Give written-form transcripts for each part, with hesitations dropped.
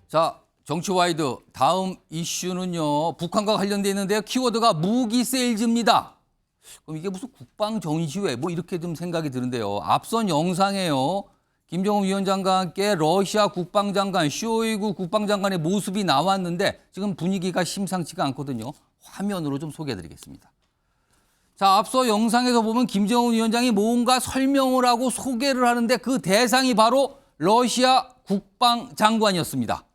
자, 정치와이드 다음 이슈는요. 북한과 관련돼 있는데요. 키워드가 무기 세일즈입니다. 그럼 이게 무슨 국방 전시회 뭐 이렇게 좀 생각이 드는데요. 앞선 영상에요. 김정은 위원장과 함께 러시아 국방장관 쇼이구 국방장관의 모습이 나왔는데 지금 분위기가 심상치가 않거든요. 화면으로 좀 소개해드리겠습니다. 자, 앞서 영상에서 보면 김정은 위원장이 뭔가 설명을 하고 소개를 하는데 그 대상이 바로 러시아 국방장관이었습니다.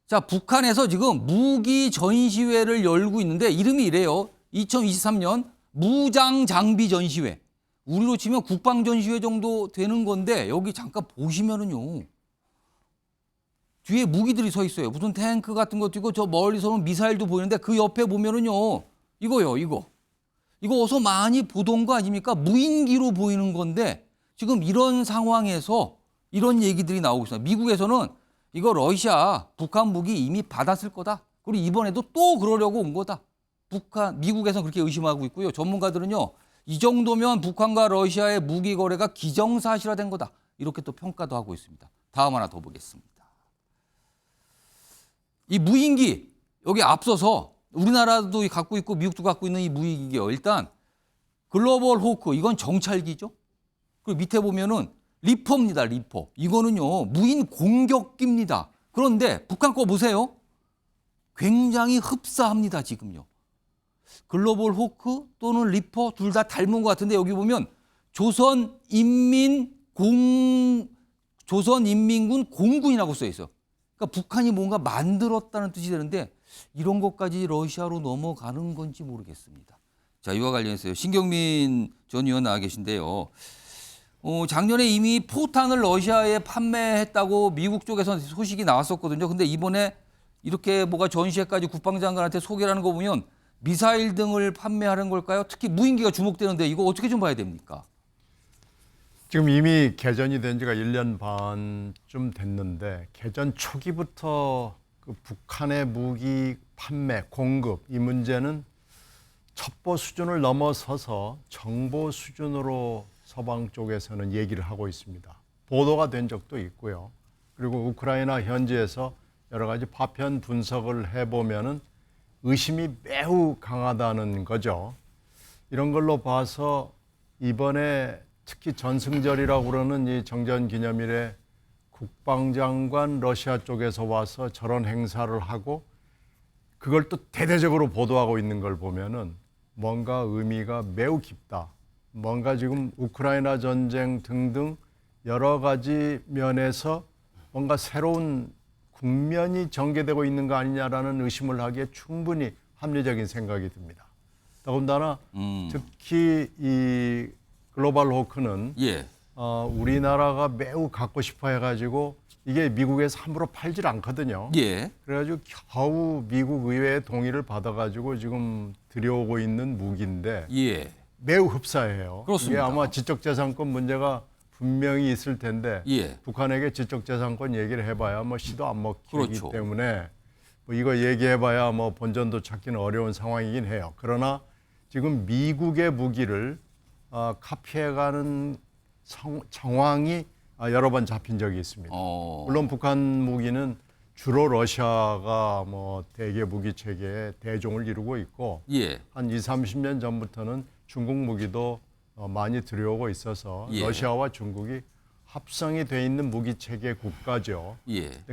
자, 북한에서 지금 무기 전시회를 열고 있는데 이름이 이래요. 2023년 무장 장비 전시회. 우리로 치면 국방 전시회 정도 되는 건데 여기 잠깐 보시면은요. 뒤에 무기들이 서 있어요. 무슨 탱크 같은 것도 있고 저 멀리서는 미사일도 보이는데 그 옆에 보면은요. 이거요, 이거. 이거 어서 많이 보던 거 아닙니까? 무인기로 보이는 건데 지금 이런 상황에서 이런 얘기들이 나오고 있어요. 미국에서는 이거 러시아 북한 무기 이미 받았을 거다. 그리고 이번에도 또 그러려고 온 거다. 미국에서는 그렇게 의심하고 있고요. 전문가들은요. 이 정도면 북한과 러시아의 무기 거래가 기정사실화된 거다. 이렇게 또 평가도 하고 있습니다. 다음 하나 더 보겠습니다. 이 무인기 여기 앞서서 우리나라도 갖고 있고 미국도 갖고 있는 이 무인기요. 일단 글로벌 호크 이건 정찰기죠. 그리고 밑에 보면은 리퍼입니다. 리퍼. 이거는요. 무인 공격기입니다. 그런데 북한 거 보세요. 굉장히 흡사합니다. 지금요. 글로벌 호크 또는 리퍼 둘 다 닮은 것 같은데 여기 보면 조선인민군 공군이라고 써 있어요. 그러니까 북한이 뭔가 만들었다는 뜻이 되는데 이런 것까지 러시아로 넘어가는 건지 모르겠습니다. 자, 이와 관련해서요. 신경민 전 의원 나와 계신데요. 작년에 이미 포탄을 러시아에 판매했다고 미국 쪽에서 소식이 나왔었거든요. 근데 이번에 이렇게 뭐가 전시회까지 국방장관한테 소개를 하는 거 보면 미사일 등을 판매하는 걸까요? 특히 무인기가 주목되는데 이거 어떻게 좀 봐야 됩니까? 지금 이미 개전이 된 지가 1년 반쯤 됐는데 개전 초기부터 그 북한의 무기 판매, 공급 이 문제는 첩보 수준을 넘어서서 정보 수준으로 서방 쪽에서는 얘기를 하고 있습니다. 보도가 된 적도 있고요. 그리고 우크라이나 현지에서 여러 가지 파편 분석을 해보면은 의심이 매우 강하다는 거죠. 이런 걸로 봐서 이번에 특히 전승절이라고 그러는 이 정전기념일에 국방장관 러시아 쪽에서 와서 저런 행사를 하고 그걸 또 대대적으로 보도하고 있는 걸 보면은 뭔가 의미가 매우 깊다. 뭔가 지금 우크라이나 전쟁 등등 여러 가지 면에서 뭔가 새로운 국면이 전개되고 있는 거 아니냐라는 의심을 하기에 충분히 합리적인 생각이 듭니다. 더군다나 특히 이 글로벌 호크는 우리나라가 매우 갖고 싶어 해가지고 이게 미국에서 함부로 팔질 않거든요. 그래가지고 겨우 미국 의회의 동의를 받아가지고 지금 들여오고 있는 무기인데 매우 흡사해요. 그렇습니다. 이게 아마 지적재산권 문제가 분명히 있을 텐데 북한에게 지적재산권 얘기를 해봐야 뭐 시도 안 먹히기 때문에 뭐 이거 얘기해봐야 뭐 본전도 찾기는 어려운 상황이긴 해요. 그러나 지금 미국의 무기를 카피해가는 정황이 여러 번 잡힌 적이 있습니다. 물론 북한 무기는 주로 러시아가 뭐 대개 무기 체계의 대종을 이루고 있고 한 20, 30년 전부터는 중국 무기도 많이 들여오고 있어서 러시아와 중국이 합성이 돼 있는 무기 체계 국가죠.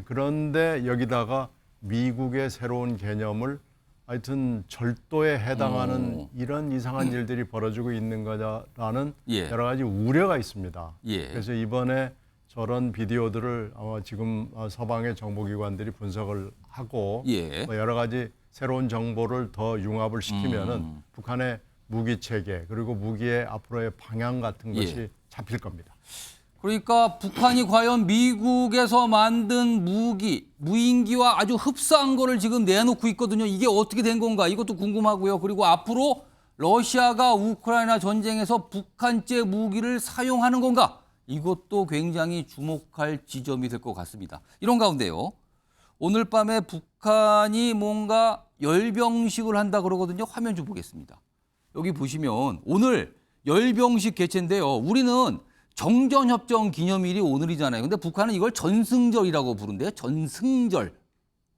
그런데 여기다가 미국의 새로운 개념을 하여튼 절도에 해당하는 이런 이상한 일들이 벌어지고 있는 거라는 여러 가지 우려가 있습니다. 그래서 이번에 저런 비디오들을 아마 지금 서방의 정보기관들이 분석을 하고 뭐 여러 가지 새로운 정보를 더 융합을 시키면은 북한의 무기 체계 그리고 무기의 앞으로의 방향 같은 것이 잡힐 겁니다. 그러니까 북한이 과연 미국에서 만든 무인기와 아주 흡사한 거를 지금 내놓고 있거든요. 이게 어떻게 된 건가 이것도 궁금하고요. 그리고 앞으로 러시아가 우크라이나 전쟁에서 북한제 무기를 사용하는 건가 이것도 굉장히 주목할 지점이 될 것 같습니다. 이런 가운데요. 오늘 밤에 북한이 뭔가 열병식을 한다 그러거든요. 화면 좀 보겠습니다. 여기 보시면 오늘 열병식 개최인데요. 우리는 정전협정 기념일이 오늘이잖아요. 근데 북한은 이걸 전승절이라고 부른대요. 전승절.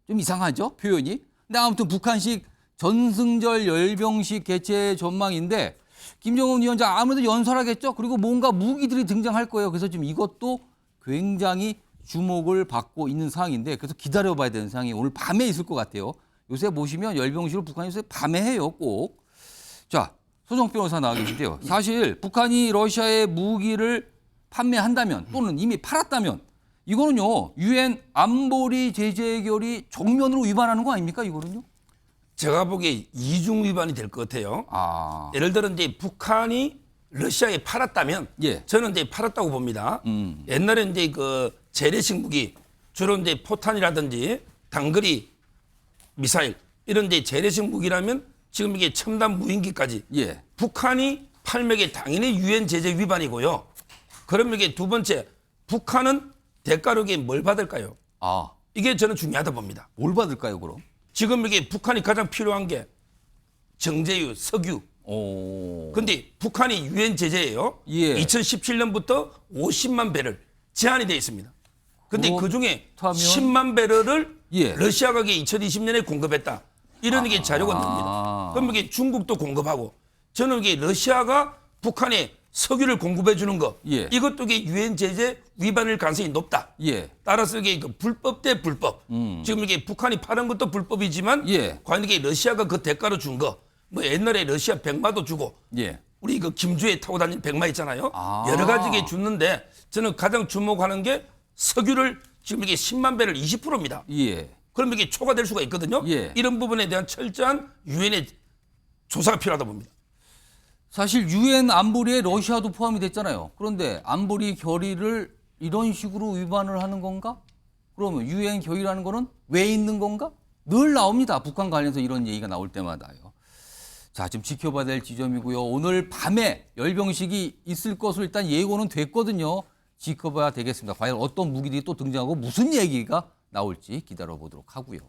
좀 이상하죠? 표현이. 근데 아무튼 북한식 전승절 열병식 개최 전망인데 김정은 위원장 아무래도 연설하겠죠? 그리고 뭔가 무기들이 등장할 거예요. 그래서 지금 이것도 굉장히 주목을 받고 있는 상황인데 그래서 기다려봐야 되는 상황이 오늘 밤에 있을 것 같아요. 요새 보시면 열병식을 북한이 요새 밤에 해요, 꼭. 자, 소정 변호사 나와 계신데요. 사실 북한이 러시아에 무기를 판매한다면 또는 이미 팔았다면 이거는요, 유엔 안보리 제재 결의 정면으로 위반하는 거 아닙니까, 이거는요? 제가 보기에 이중 위반이 될 것 같아요. 아, 예를 들어 이제 북한이 러시아에 팔았다면 예. 저는 이제 팔았다고 봅니다. 옛날에 이제 그 재래식 무기 주로 이제 포탄이라든지 단거리 미사일 이런 이제 재래식 무기라면 지금 이게 첨단 무인기까지 예. 북한이 팔면 게 당연히 유엔 제재 위반이고요. 그러면 이게 두 번째 북한은 대가로 이게 뭘 받을까요? 아, 이게 저는 중요하다 봅니다. 뭘 받을까요, 그럼? 지금 이게 북한이 가장 필요한 게 정제유, 석유. 오. 근데 북한이 유엔 제재예요. 예. 2017년부터 50만 배럴 제한이 돼 있습니다. 근데 그 중에 그렇다면- 10만 배럴을 예. 러시아가 2020년에 공급했다. 이런 게 자료가 나옵니다. 그럼 이게 중국도 공급하고 저는 이게 러시아가 북한에 석유를 공급해 주는 거 예. 이것도 이게 유엔 제재 위반일 가능성이 높다. 예. 따라서 이게 그 불법 대 불법. 지금 이게 북한이 파는 것도 불법이지만 예. 과연 이게 러시아가 그 대가로 준 거. 뭐 옛날에 러시아 백마도 주고 예. 우리 그 김주에 타고 다니는 백마 있잖아요. 아. 여러 가지게 줬는데 저는 가장 주목하는 게 석유를 지금 이게 10만 배를 20%입니다. 예. 그럼 이게 초과될 수가 있거든요. 예. 이런 부분에 대한 철저한 유엔의 조사가 필요하다 봅니다. 사실 유엔 안보리에 러시아도 포함이 됐잖아요. 그런데 안보리 결의를 이런 식으로 위반을 하는 건가? 그러면 유엔 결의라는 거는 왜 있는 건가? 늘 나옵니다. 북한 관련해서 이런 얘기가 나올 때마다요. 자, 지금 지켜봐야 될 지점이고요. 오늘 밤에 열병식이 있을 것으로 일단 예고는 됐거든요. 지켜봐야 되겠습니다. 과연 어떤 무기들이 또 등장하고 무슨 얘기가 나올지 기다려보도록 하고요.